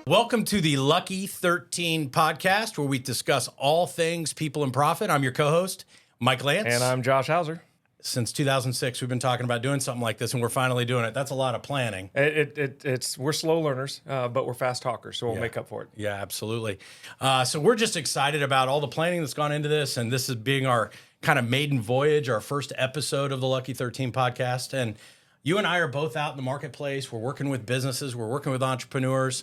Welcome to the Lucky 13 podcast, where we discuss all things people and profit. I'm your co-host, Mike Lantz. And I'm Josh Hauser. Since 2006, we've been talking about doing something like this, and we're finally doing it. That's a lot of planning. We're slow learners, but we're fast talkers, so we'll make up for it. Yeah, absolutely. So we're just excited about all the planning that's gone into this, and this is being our kind of maiden voyage, our first episode of the Lucky 13 podcast. And you and I are both out in the marketplace. We're working with businesses. We're working with entrepreneurs.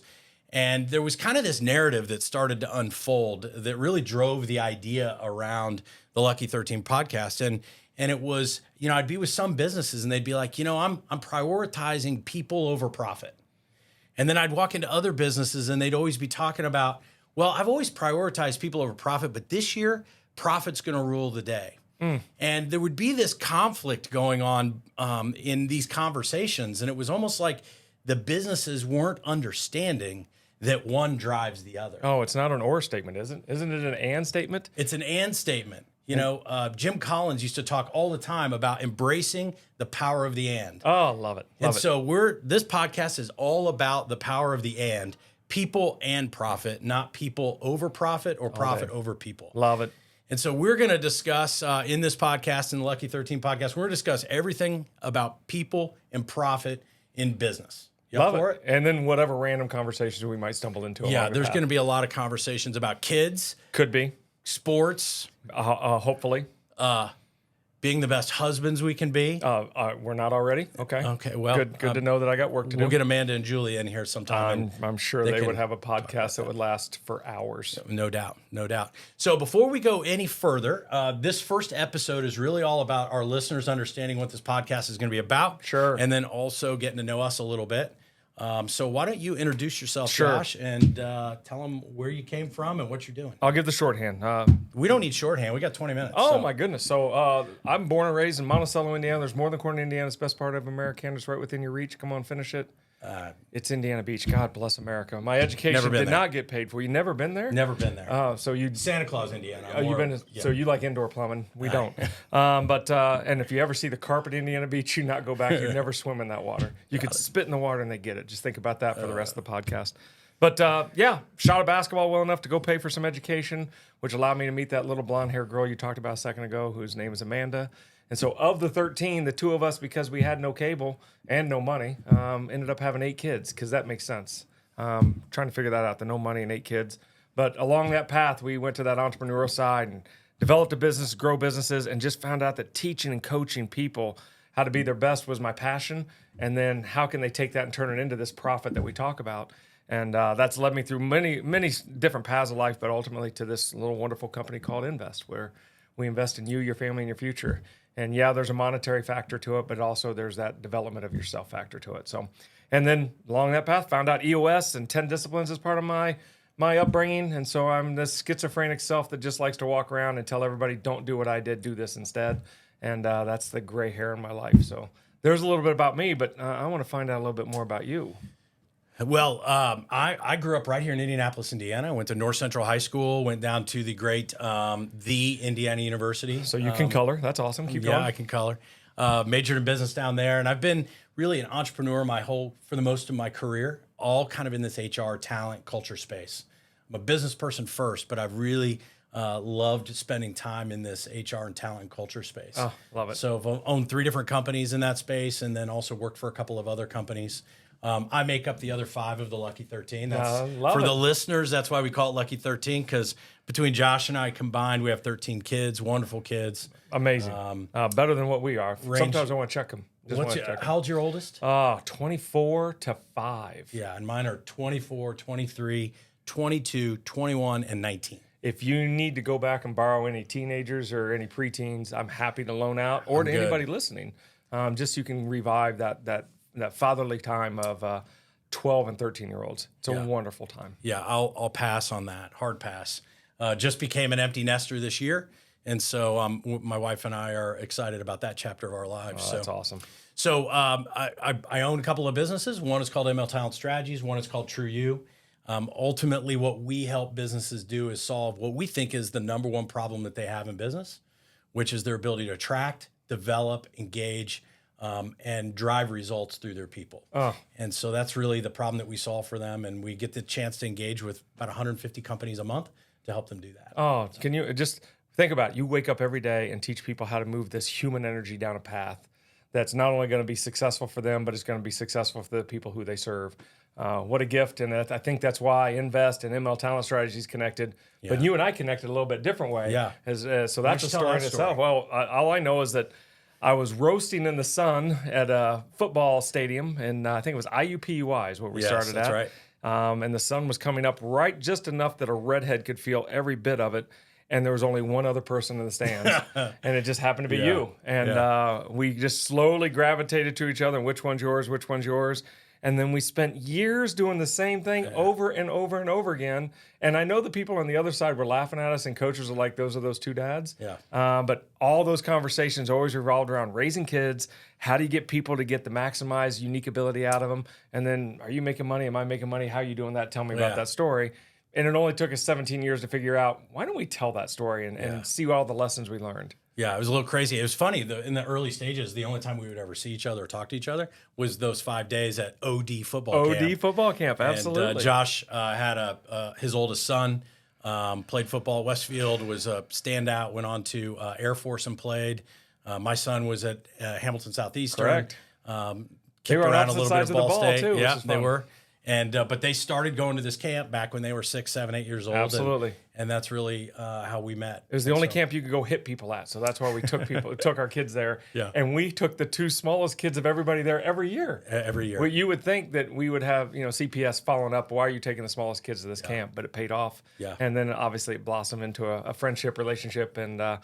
And there was kind of this narrative that started to unfold that really drove the idea around the Lucky 13 podcast. And it was, I'd be with some businesses and they'd be like, I'm prioritizing people over profit. And then I'd walk into other businesses and they'd always be talking about, well, I've always prioritized people over profit, but this year, profit's going to rule the day. And there would be this conflict going on in these conversations. And it was almost like the businesses weren't understanding that one drives the other. Oh, it's not an or statement, isn't it? Isn't it an and statement? It's an and statement. Jim Collins used to talk all the time about embracing the power of the and. Oh, love it. So this podcast is all about the power of the and, people and profit, not people over profit or profit over people. Love it. And so we're going to discuss in this podcast, in the Lucky 13 podcast, we're going to discuss everything about people and profit in business. Love it. And then whatever random conversations we might stumble into. Yeah, there's going to be a lot of conversations about kids. Could be. Sports. Hopefully. Being the best husbands we can be. We're not already. Okay. Okay, well. Good to know that I got work to do. We'll get Amanda and Julie in here sometime. I'm sure they would have a podcast that would last for hours. No doubt. So before we go any further, this first episode is really all about our listeners understanding what this podcast is going to be about. Sure. And then also getting to know us a little bit. So why don't you introduce yourself, Sure. Josh, and tell them where you came from and what you're doing. I'll give the shorthand. We don't need shorthand. We got 20 minutes. Oh, my goodness. So I'm born and raised in Monticello, Indiana. There's more than corn in Indiana. It's the best part of America. It's right within your reach. Come on, finish it. It's Indiana Beach. God bless America. My education did not get paid for. You never been there? Never been there. So you Santa Claus, Indiana. you've been. So you like indoor plumbing? We don't. And if you ever see the carpet Indiana Beach, you not go back. You never swim in that water. You could spit in the water and they get it. Just think about that for the rest of the podcast. But shot at basketball well enough to go pay for some education, which allowed me to meet that little blonde-haired girl you talked about a second ago, whose name is Amanda. And so of the 13, the two of us, because we had no cable and no money, ended up having 8 kids, because that makes sense. Trying to figure that out, the no money and 8 kids. But along that path, we went to that entrepreneurial side and developed a business, grow businesses, and just found out that teaching and coaching people how to be their best was my passion. And then how can they take that and turn it into this profit that we talk about? And that's led me through many, many different paths of life, but ultimately to this little wonderful company called Invest, where we invest in you, your family, and your future. And yeah, there's a monetary factor to it, but also there's that development of yourself factor to it. So, and then along that path, found out EOS and 10 disciplines as part of my upbringing. And so I'm this schizophrenic self that just likes to walk around and tell everybody, don't do what I did, do this instead. And that's the gray hair in my life. So there's a little bit about me, but I want to find out a little bit more about you. Well, I grew up right here in Indianapolis, Indiana. I went to North Central High School, went down to the great the Indiana University. So you can color. That's awesome. Keep going. Yeah, I can color. Majored in business down there. And I've been really an entrepreneur for the most of my career, all kind of in this HR, talent, culture space. I'm a business person first, but I've really loved spending time in this HR and talent and culture space. Oh, love it. So I've owned 3 different companies in that space, and then also worked for a couple of other companies. I make up the other 5 of the Lucky 13. The listeners, that's why we call it Lucky 13, because between Josh and I combined, we have 13 kids, wonderful kids. Amazing. Better than what we are. Sometimes I want to check them. How old's your oldest? 24 to 5. Yeah, and mine are 24, 23, 22, 21, and 19. If you need to go back and borrow any teenagers or any preteens, I'm happy to loan out, or to anybody listening, just so you can revive that fatherly time of 12 and 13-year-olds. It's a wonderful time. Yeah, I'll pass on that. Hard pass. Just became an empty nester this year. And so my wife and I are excited about that chapter of our lives. That's awesome. So I own a couple of businesses. One is called ML Talent Strategies. One is called True You. Ultimately, what we help businesses do is solve what we think is the number one problem that they have in business, which is their ability to attract, develop, engage and drive results through their people. And so that's really the problem that we solve for them. And we get the chance to engage with about 150 companies a month to help them do that. Can you just think about it? You wake up every day and teach people how to move this human energy down a path that's not only going to be successful for them, but it's going to be successful for the people who they serve. What a gift. And I think that's why Invest and ML Talent Strategies connected. Yeah. But you and I connected a little bit different way. Yeah. So that's a story in itself. Well, all I know is that I was roasting in the sun at a football stadium, and I think it was IUPUI is what we started at. That's right. And the sun was coming up right just enough that a redhead could feel every bit of it. And there was only one other person in the stands, and it just happened to be you. And we just slowly gravitated to each other. Which one's yours? Which one's yours? And then we spent years doing the same thing over and over and over again. And I know the people on the other side were laughing at us, and coaches are like, those are those two dads. But all those conversations always revolved around raising kids. How do you get people to get the maximized unique ability out of them? And then, are you making money? Am I making money? How are you doing that? Tell me about that story. And it only took us 17 years to figure out, why don't we tell that story and see all the lessons we learned? Yeah, it was a little crazy. It was funny. In the early stages, the only time we would ever see each other or talk to each other was those 5 days at OD football camp. OD football camp, absolutely. And Josh had his oldest son, played football at Westfield, was a standout, went on to Air Force and played. My son was at Hamilton Southeastern. Correct. Kicked around a little bit at Ball State. Too, yeah, they were. And but they started going to this camp back when they were 6, 7, 8 years old. Absolutely. And that's really how we met. It was the only camp you could go hit people at. So that's why we took our kids there. Yeah. And we took the 2 smallest kids of everybody there every year. Every year. Well, you would think that we would have, CPS following up. Why are you taking the smallest kids to this camp? But it paid off. Yeah. And then obviously it blossomed into a friendship relationship and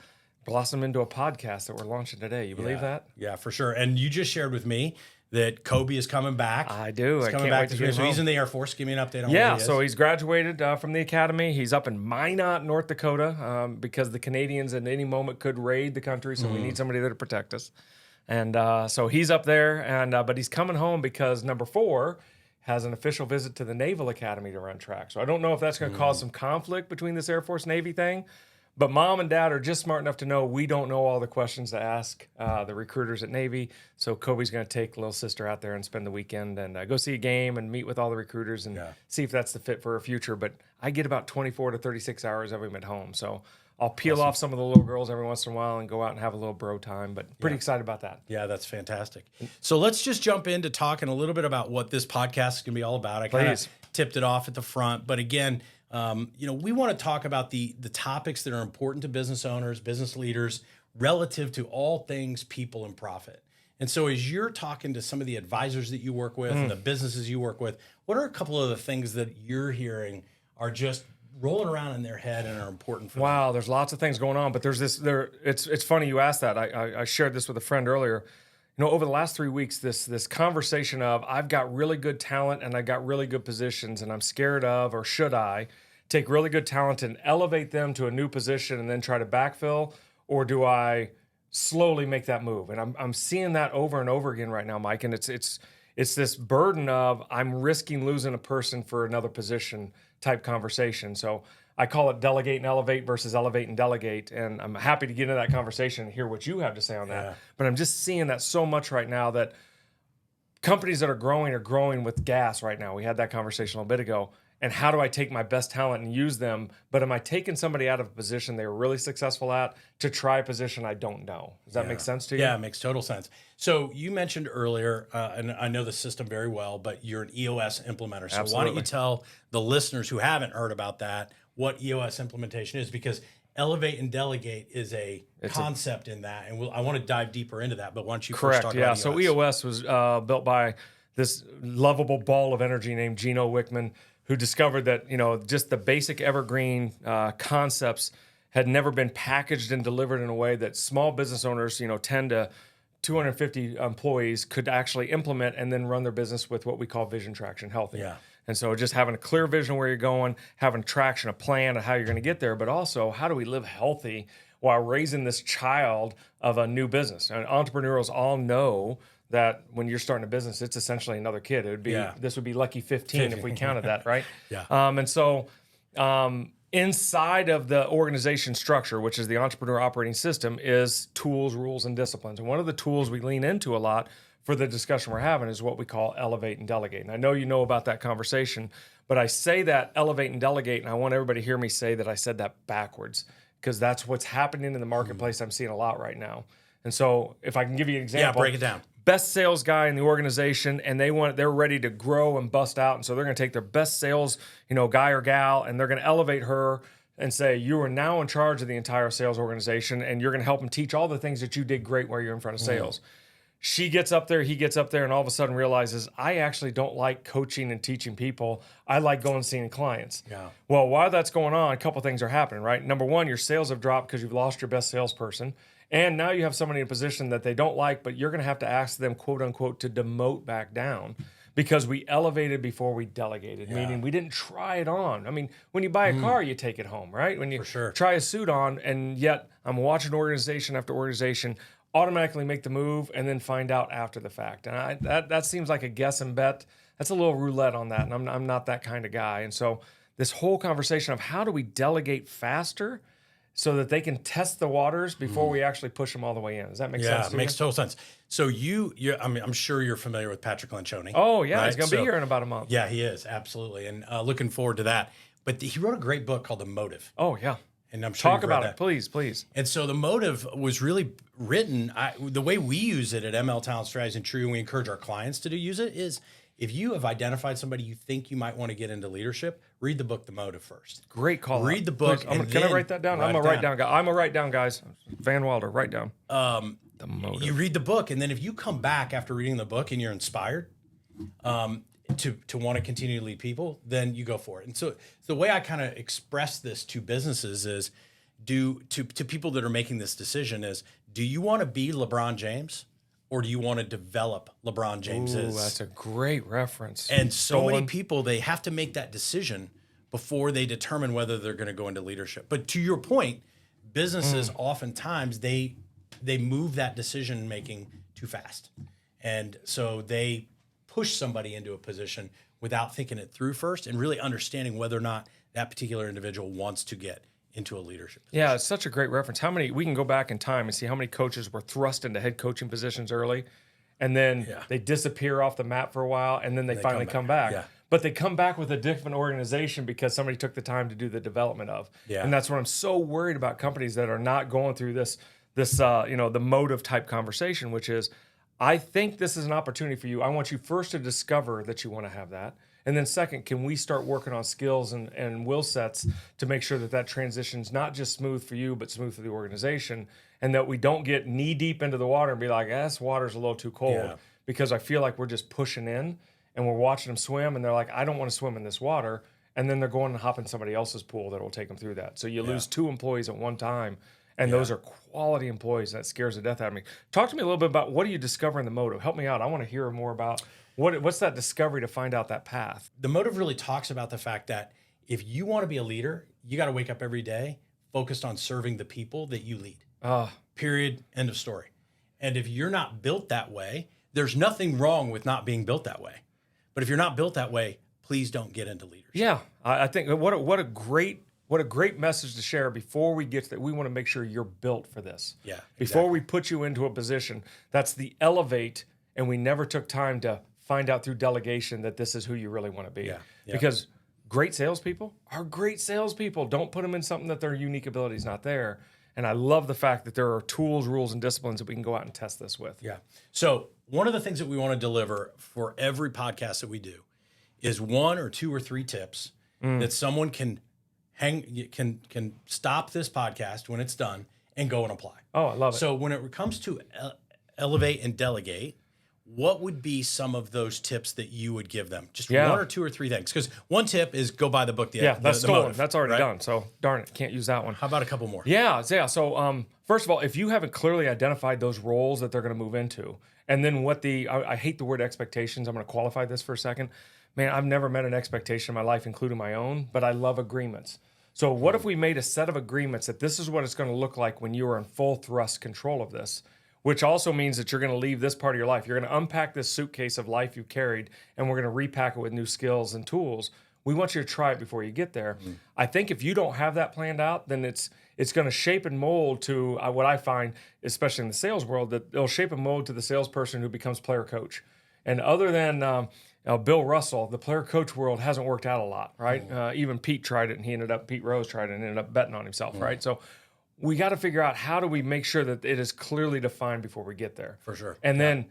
blossomed into a podcast that we're launching today. You believe that? Yeah, for sure. And you just shared with me that Kobe is coming back. I do. He's coming back to get him so he's in the Air Force. Give me an update on where he is. So he's graduated from the academy. He's up in Minot, North Dakota, because the Canadians at any moment could raid the country. So we need somebody there to protect us. And so he's up there, and but he's coming home because number 4 has an official visit to the Naval Academy to run track. So I don't know if that's going to cause some conflict between this Air Force Navy thing. But mom and dad are just smart enough to know we don't know all the questions to ask the recruiters at Navy. So Kobe's going to take little sister out there and spend the weekend and go see a game and meet with all the recruiters and see if that's the fit for her future. But I get about 24 to 36 hours of him at home. So I'll peel off some of the little girls every once in a while and go out and have a little bro time. But pretty excited about that. Yeah, that's fantastic. So let's just jump into talking a little bit about what this podcast is going to be all about. I kind of tipped it off at the front. But again, we want to talk about the topics that are important to business owners, business leaders, relative to all things people and profit. And so as you're talking to some of the advisors that you work with and the businesses you work with, what are a couple of the things that you're hearing are just rolling around in their head and are important for them? Wow, there's lots of things going on, but it's funny you asked that. I shared this with a friend earlier. Over the last 3 weeks, this conversation of I've got really good talent and I got really good positions and I'm scared of, or should I take really good talent and elevate them to a new position and then try to backfill, or do I slowly make that move? And I'm seeing that over and over again right now, Mike. And it's this burden of I'm risking losing a person for another position type conversation. So I call it delegate and elevate versus elevate and delegate. And I'm happy to get into that conversation and hear what you have to say on that. But I'm just seeing that so much right now that companies that are growing with gas right now. We had that conversation a little bit ago. And how do I take my best talent and use them? But am I taking somebody out of a position they were really successful at to try a position I don't know? Does that make sense to you? Yeah, it makes total sense. So you mentioned earlier, and I know the system very well, but you're an EOS implementer. So why don't you tell the listeners who haven't heard about that what EOS implementation is? Because elevate and delegate is a concept in that, and I want to dive deeper into that. But why don't you first talk about EOS? So EOS was built by this lovable ball of energy named Gino Wickman, who discovered that just the basic evergreen concepts had never been packaged and delivered in a way that small business owners, 10 to 250 employees, could actually implement and then run their business with what we call vision traction healthy. Yeah. And so just having a clear vision where you're going, having traction, a plan of how you're going to get there, but also how do we live healthy while raising this child of a new business? And entrepreneurs all know that when you're starting a business, it's essentially another kid. It would be this would be lucky 15 if we counted that, right? Yeah. And so inside of the organization structure, which is the entrepreneur operating system, is tools, rules, and disciplines. And one of the tools we lean into a lot for the discussion we're having is what we call elevate and delegate. And I know you know about that conversation, but I say that elevate and delegate, and I want everybody to hear me say that I said that backwards, because that's what's happening in the marketplace. I'm seeing a lot right now. And so if I can give you an example. Yeah, break it down. Best sales guy in the organization, and they're ready to grow and bust out. And so they're going to take their best sales, guy or gal, and they're going to elevate her and say, you are now in charge of the entire sales organization, and you're going to help them teach all the things that you did great while you're in front of sales. She gets up there, he gets up there, and all of a sudden realizes, I actually don't like coaching and teaching people. I like going and seeing clients. Yeah. Well, while that's going on, a couple things are happening, right? Number one, your sales have dropped because you've lost your best salesperson. And now you have somebody in a position that they don't like, but you're going to have to ask them, quote unquote, to demote back down because we elevated before we delegated, meaning we didn't try it on. I mean, when you buy a car, you take it home, right? When you try a suit on, and yet I'm watching organization after organization automatically make the move and then find out after the fact. And that seems like a guess and bet. That's a little roulette on that, and I'm not that kind of guy. And so this whole conversation of how do we delegate faster so that they can test the waters before we actually push them all the way in. Does that make sense? Yeah, it makes total sense. So I'm sure you're familiar with Patrick Lencioni. Oh, yeah. Right? He's going to be here in about a month. Yeah, he is. Absolutely. And looking forward to that. But he wrote a great book called The Motive. Oh, yeah. And I'm sure Talk you've read about that. it, please. And so The Motive was really written, the way we use it at ML Talent Strategies and True, and we encourage our clients to use it, is if you have identified somebody you think you might want to get into leadership, read the book The Motive first. Great call. Read the book. Can I write that down? I'm a write down guy. I'm a write down, guys. Van Wilder, write down. The Motive. You read the book, and then if you come back after reading the book and you're inspired to want to continue to lead people, then you go for it. And so the way I kind of express this to businesses is, to people that are making this decision is, do you want to be LeBron James? Or do you want to develop LeBron James? Ooh, that's a great reference. And so many people, they have to make that decision before they determine whether they're going to go into leadership. But to your point, businesses oftentimes they move that decision making too fast. And so they push somebody into a position without thinking it through first and really understanding whether or not that particular individual wants to get into a leadership position. Yeah, it's such a great reference. We can go back in time and see how many coaches were thrust into head coaching positions early, and then they disappear off the map for a while, and then they finally come back. Yeah. But they come back with a different organization because somebody took the time to do the development of. Yeah. And that's what I'm so worried about companies that are not going through this the motive type conversation, which is, I think this is an opportunity for you. I want you first to discover that you want to have that. And then second, can we start working on skills and will sets to make sure that transition's not just smooth for you, but smooth for the organization, and that we don't get knee deep into the water and be like, this water's a little too cold, because I feel like we're just pushing in and we're watching them swim, and they're like, I don't want to swim in this water. And then they're going and hop in somebody else's pool that will take them through that. So you lose 2 employees at one time, and those are quality employees. That scares the death out of me. Talk to me a little bit about, what do you discover in the motive? Help me out. I want to hear more about what's that discovery to find out that path. The motive really talks about the fact that if you want to be a leader, you got to wake up every day focused on serving the people that you lead. Period. End of story. And if you're not built that way, there's nothing wrong with not being built that way. But if you're not built that way, please don't get into leadership. Yeah, I think what a great message to share before we get to that. We want to make sure you're built for this. Yeah. Exactly. Before we put you into a position, that's the elevate, and we never took time to find out through delegation that this is who you really want to be. Yeah. Because great salespeople are great salespeople. Don't put them in something that their unique ability is not there. And I love the fact that there are tools, rules, and disciplines that we can go out and test this with. Yeah. So one of the things that we want to deliver for every podcast that we do is 1 or 2 or 3 tips that someone can stop this podcast when it's done and go and apply. Oh, I love it. So when it comes to elevate and delegate, what would be some of those tips that you would give them? Just 1 or 2 or 3 things. Because one tip is go buy the book. That's stolen. Motive, that's already right? done. So darn it, can't use that one. How about a couple more? Yeah. So first of all, if you haven't clearly identified those roles that they're going to move into, and then I hate the word expectations. I'm going to qualify this for a second. Man, I've never met an expectation in my life, including my own, but I love agreements. So what if we made a set of agreements that this is what it's going to look like when you are in full thrust control of this? Which also means that you're going to leave this part of your life. You're going to unpack this suitcase of life you carried, and we're going to repack it with new skills and tools. We want you to try it before you get there. I think if you don't have that planned out, then it's going to shape and mold to what I find, especially in the sales world, that it'll shape and mold to the salesperson who becomes player coach. And other than Bill Russell, the player coach world hasn't worked out a lot, right? Even Pete tried it, and Pete Rose tried it and ended up betting on himself, right? So we got to figure out, how do we make sure that it is clearly defined before we get there? For sure. And then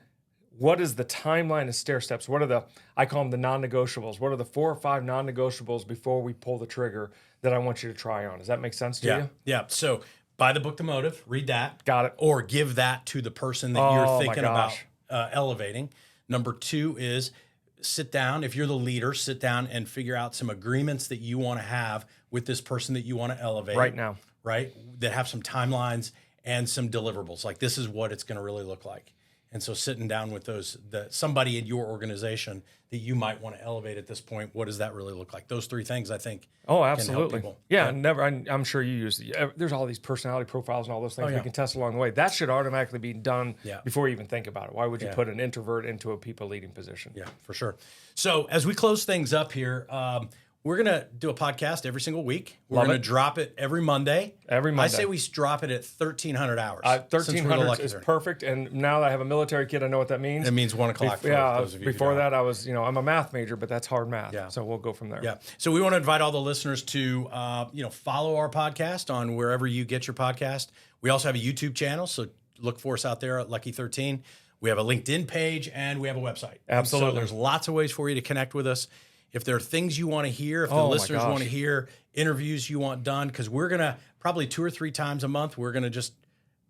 what is the timeline of stair steps? What are I call them the non-negotiables. What are the 4 or 5 non-negotiables before we pull the trigger that I want you to try on? Does that make sense to you? Yeah. So buy the book, The Motive, read that. Got it. Or give that to the person that you're thinking about elevating. Number 2 is sit down. If you're the leader, sit down and figure out some agreements that you want to have with this person that you want to elevate. Right now. Right? That have some timelines and some deliverables. Like, this is what it's going to really look like. And so sitting down with somebody in your organization that you might want to elevate at this point, what does that really look like? Those 3 things, I think. Oh, absolutely. Can help people. Yeah, never. I'm sure you use there's all these personality profiles and all those things we can test along the way. That should automatically be done before you even think about it. Why would you put an introvert into a people leading position? Yeah, for sure. So as we close things up here, we're going to do a podcast every single week. We're going to drop it every Monday. I say we drop it at 1,300 hours. 1,300 is perfect. And now that I have a military kid, I know what that means. It means 1 o'clock for those of you. Before that, I was, I'm a math major, but that's hard math. Yeah. So we'll go from there. Yeah. So we want to invite all the listeners to, follow our podcast on wherever you get your podcast. We also have a YouTube channel, so look for us out there at Lucky 13. We have a LinkedIn page and we have a website. Absolutely. So there's lots of ways for you to connect with us. If there are things you want to hear, if the listeners want to hear, interviews you want done, because we're going to probably 2 or 3 times a month, we're going to just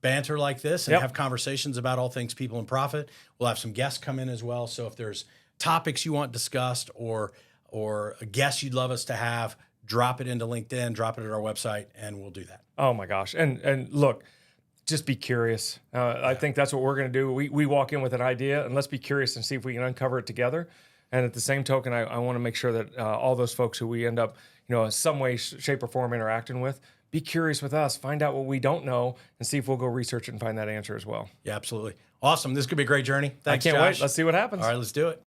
banter like this and have conversations about all things people and profit. We'll have some guests come in as well. So if there's topics you want discussed or a guest you'd love us to have, drop it into LinkedIn, drop it at our website, and we'll do that. Oh my gosh. And look, just be curious. I think that's what we're going to do. We walk in with an idea, and let's be curious and see if we can uncover it together. And at the same token, I want to make sure that all those folks who we end up, in some way, shape, or form interacting with, be curious with us, find out what we don't know, and see if we'll go research it and find that answer as well. Yeah, absolutely. Awesome. This could be a great journey. Thanks, I can't Josh. wait. Let's see what happens. All right, let's do it.